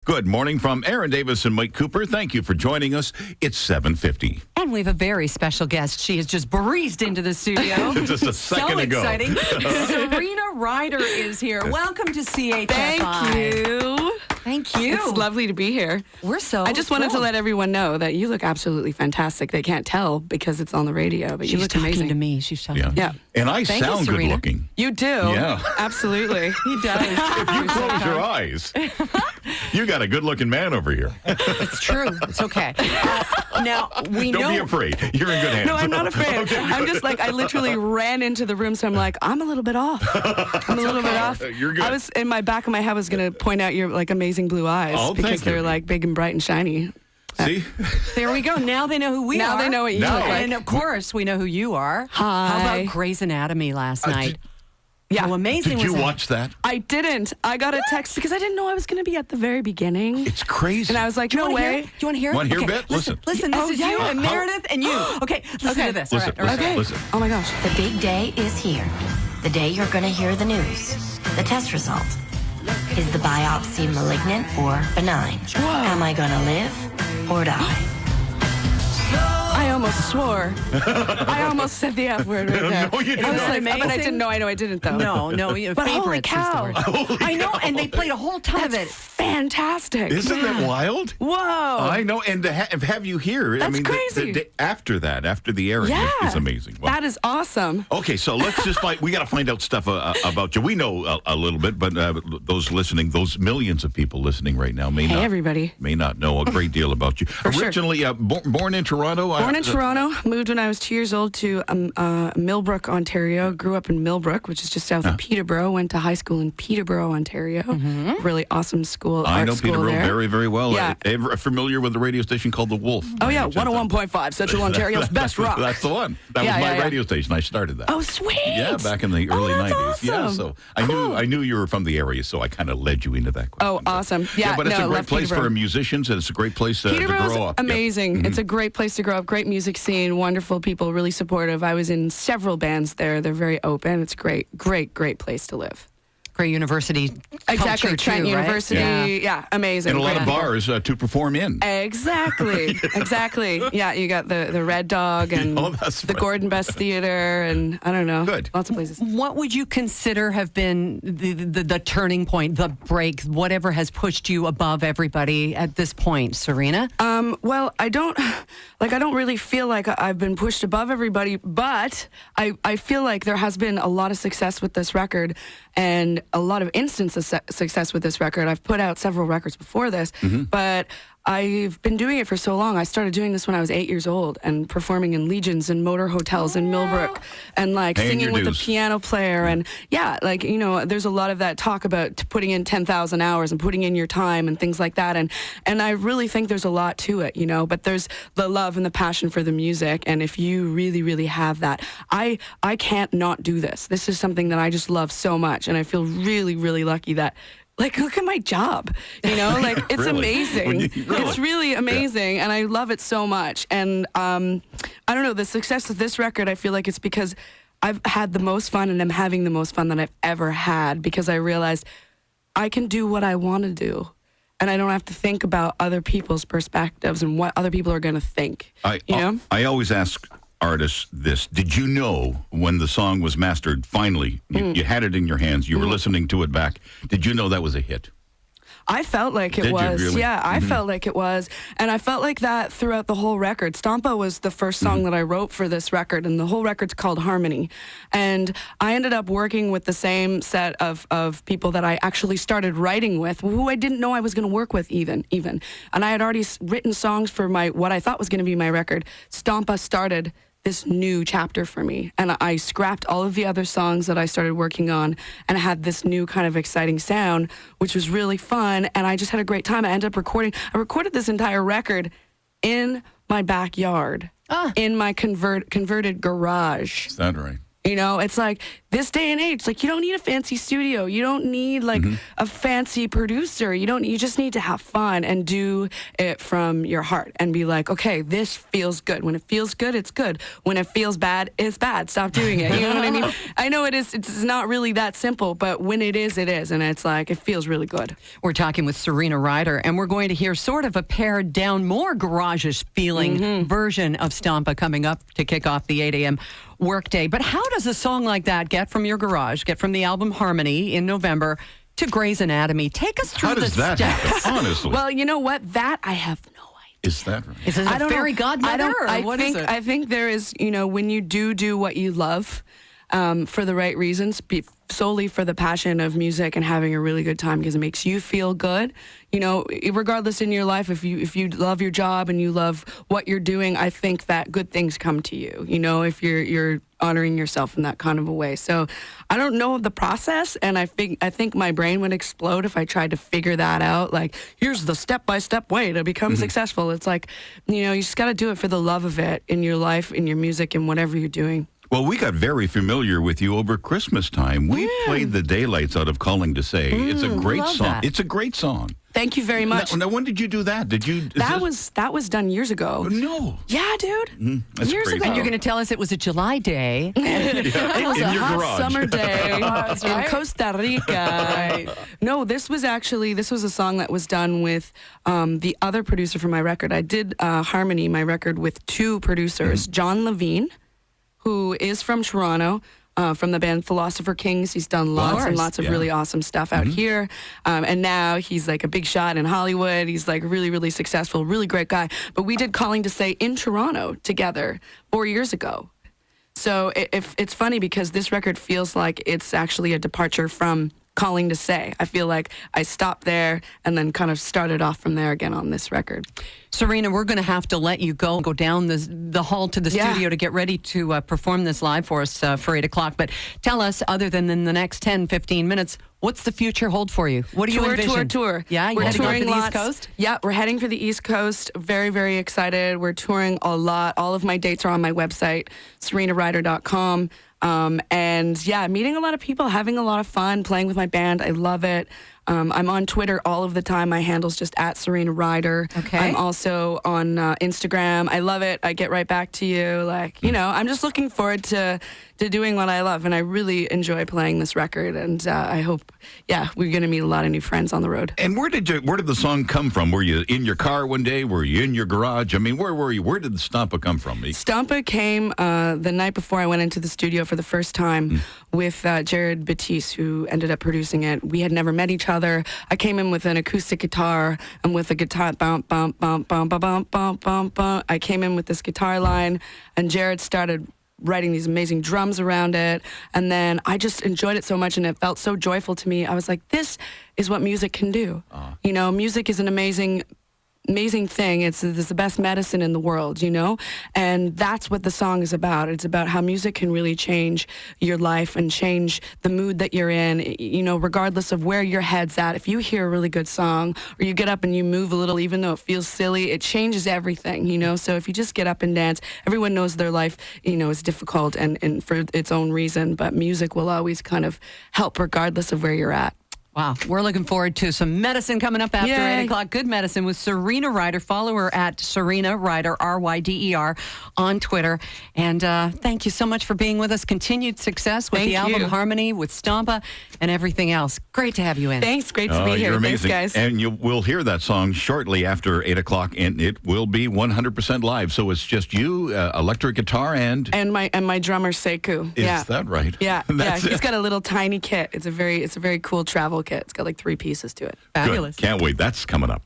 Good morning from Aaron Davis and Mike Cooper. Thank you for joining us. It's 7:50. And we have a very special guest. She has just breezed into the studio. Just a second ago. So exciting. Serena Ryder is here. Welcome to CHFI. Thank you. Thank you. It's lovely to be here. We're so I just wanted to let everyone know that you look absolutely fantastic. They can't tell because it's on the radio, but you look amazing. She's talking to me. She's talking to me. Yeah. And I Thank sound you, good Serena. looking. You do. Yeah. Absolutely. He does. If you close your eyes, you got a good looking man over here. It's true. It's okay. Now, we Don't know. be afraid. You're in good hands. No, I'm not afraid. Okay, I'm just like, I literally ran into the room, so I'm like, I'm a little bit off. I'm a little bit off. You're good. I was, in my back of my head, was going to point out your like amazing blue eyes Oh, because thank you. they're like big and bright and shiny. See? There we go. Now they know who we are. Now they know what you Now. look like. And of course, we know who you are. Hi. How about Grey's Anatomy last night? Yeah. How amazing Did was you that? watch that? I didn't. I got a text because I didn't know I was going to be at the very beginning. It's crazy. And I was like, Do you no wanna hear way. it? Do you want to hear it? Want to hear a Okay, bit? Listen. Listen, this Oh, is yeah, you yeah. and Meredith and you. Okay, listen to this. Listen, All right. Okay. listen. Oh my gosh. The big day is here. The day you're going to hear the news. The test result. Is the biopsy malignant or benign? Am I going to live or die? I almost swore. I almost said the F word right there. No, you I didn't. was like, Amazing. but I didn't know. I know I didn't though. No, your But holy favorites is the cow. word. Holy I know, cow. and they played a whole ton of That's it. fantastic. Isn't that wild? Whoa. I know, and to have you here, I That's mean, crazy. The day after the airing Yeah. is amazing. Wow. That is awesome. Okay, so let's just find. We got to find out stuff about you. We know a little bit, but those listening, those millions of people listening right now, may Hey, not everybody. may not know a great deal about you. sure. Originally, born in Toronto. Born in Toronto, moved when I was 2 years old to Millbrook, Ontario. Grew up in Millbrook, which is just south of Peterborough. Went to high school in Peterborough, Ontario. Really awesome school. I art know school Peterborough there. very, very well. Yeah. Ever familiar with the radio station called The Wolf? Oh yeah, 101.5 Central Ontario's best rock. That's the one. That Yeah, was my yeah, yeah. radio station. I started that. Oh sweet. Yeah, back in the early that's 90s. Yeah, awesome. so Cool. I knew you were from the area, so I kind of led you into that question. Oh, awesome. Yeah, but it's no, a great love place for Peterborough. musicians, and it's a great place to Peterborough's grow up. Yep. amazing. It's a great place to grow up. Great music scene. Wonderful people. Really supportive. I was in several bands there. They're very open. It's great. Great place to live. Great university Exactly. culture, Trent too, right? University. Yeah, amazing. And a lot Great of people. bars to perform in. Exactly. Exactly. Yeah, you got the Red Dog and Oh, that's the right. Gordon Best Theater and I don't know. Good. Lots of places. What would you consider have been the turning point, the break, whatever has pushed you above everybody at this point, Serena? Well, I don't really feel like I've been pushed above everybody, but I feel like there has been a lot of success with this record and a lot of instances of success with this record. I've put out several records before this, but I've been doing it for so long. I started doing this when I was 8 years old and performing in Legions and motor hotels in Millbrook and like Paying singing your with the dues. piano player. And yeah, like, you know, there's a lot of that talk about putting in 10,000 hours and putting in your time and things like that. And I really think there's a lot to it, you know, but there's the love and the passion for the music. And if you really, really have that, I can't not do this. This is something that I just love so much. And I feel really, really lucky that like, look at my job, you know, like it's Really? amazing. Really? It's really amazing. And I love it so much. And I don't know, the success of this record, I feel like it's because I've had the most fun and I'm having the most fun that I've ever had because I realized I can do what I want to do. And I don't have to think about other people's perspectives and what other people are going to think. You know? I always ask artists this. Did you know when the song was mastered, finally, you had it in your hands, you were listening to it back, did you know that was a hit? I felt like it Did you was. really? Yeah, I felt like it was. And I felt like that throughout the whole record. Stompa was the first song that I wrote for this record, and the whole record's called Harmony. And I ended up working with the same set of people that I actually started writing with, who I didn't know I was going to work with even. And I had already written songs for what I thought was going to be my record. Stompa started this new chapter for me. And I scrapped all of the other songs that I started working on and had this new kind of exciting sound, which was really fun. And I just had a great time. I recorded this entire record in my backyard, in my converted garage. Is that right? You know, it's like this day and age, like you don't need a fancy studio. You don't need like a fancy producer. You just need to have fun and do it from your heart and be like, okay, this feels good. When it feels good, it's good. When it feels bad, it's bad. Stop doing it. You know what I mean? I know it's not really that simple, but when it is, it is. And it's like, it feels really good. We're talking with Serena Ryder, and we're going to hear sort of a pared down, more garage-ish feeling version of Stompa coming up to kick off the 8 a.m. workday. But how does a song like that get from your garage, get from the album Harmony in November to Grey's Anatomy? Take us through How does that steps. happen, honestly? Well, you know what? That I have no idea. Is that right? Is it a fairy godmother, or what is it? I think there is, you know, when you do what you love for the right reasons, solely for the passion of music and having a really good time because it makes you feel good. You know, regardless in your life, if you love your job and you love what you're doing, I think that good things come to you. You know, if you're honoring yourself in that kind of a way. So I don't know the process, and I think my brain would explode if I tried to figure that out. Like, here's the step-by-step way to become successful. It's like, you know, you just got to do it for the love of it in your life, in your music, and whatever you're doing. Well, we got very familiar with you over Christmas time. We played the daylights out of Calling to Say. It's a great song. that. It's a great song. Thank you very much. Now, when did you do that? That was done years ago. No. Yeah, dude. That's years crazy. ago. And you're going to tell us it was a July day. It was In a your hot garage. summer day That's in right. Costa Rica. No, this was a song that was done with the other producer for my record. I did Harmony, my record, with two producers, John Levine, who is from Toronto, from the band Philosopher Kings. He's done lots and lots of really awesome stuff out here. And now he's like a big shot in Hollywood. He's like really, really successful, really great guy. But we did Calling to Say in Toronto together 4 years ago. So it's funny because this record feels like it's actually a departure from Calling to Say. I feel like I stopped there and then kind of started off from there again on this record. Serena, we're going to have to let you go down the hall to the studio to get ready to perform this live for us for 8 o'clock. But tell us, other than in the next 10, 15 minutes, what's the future hold for you? What do you envision? Tour. Yeah, we're heading up touring to the lots. East Coast? Yeah, we're heading for the East Coast. Very, very excited. We're touring a lot. All of my dates are on my website, serenaryder.com. And yeah, meeting a lot of people, having a lot of fun, playing with my band. I love it. I'm on Twitter all of the time. My handle's just at Serena Ryder. Okay. I'm also on Instagram. I love it. I get right back to you. Like, you know, I'm just looking forward to doing what I love. And I really enjoy playing this record. And I hope, we're going to meet a lot of new friends on the road. And where did the song come from? Were you in your car one day? Were you in your garage? I mean, where were you? Where did the Stompa come from? Stompa came the night before I went into the studio for the first time with Jared Batiste, who ended up producing it. We had never met each other. I came in with an acoustic guitar and with a guitar, bump, bump, bump, bump, bump, bump, bump, bump, bump. I came in with this guitar line, and Jared started writing these amazing drums around it. And then I just enjoyed it so much, and it felt so joyful to me. I was like, this is what music can do. You know, music is an amazing thing. It's the best medicine in the world, you know? And that's what the song is about. It's about how music can really change your life and change the mood that you're in, you know, regardless of where your head's at. If you hear a really good song or you get up and you move a little, even though it feels silly, it changes everything, you know? So if you just get up and dance, everyone knows their life, you know, is difficult and for its own reason, but music will always kind of help regardless of where you're at. Wow. We're looking forward to some medicine coming up after Yay. 8 o'clock. Good Medicine with Serena Ryder. Follow her at Serena Ryder, RYDER, on Twitter. And thank you so much for being with us. Continued success with Thank the album you. Harmony, with Stompa, and everything else. Great to have you in. Thanks. Great to be here. You're Thanks, amazing. guys. And you will hear that song shortly after 8 o'clock, and it will be 100% live. So it's just you, electric guitar, and my drummer Sekou. is that right? Yeah, That's he's it. got a little tiny kit. It's a very cool travel kit. It's got like 3 pieces to it. Fabulous. Good. Can't wait. That's coming up.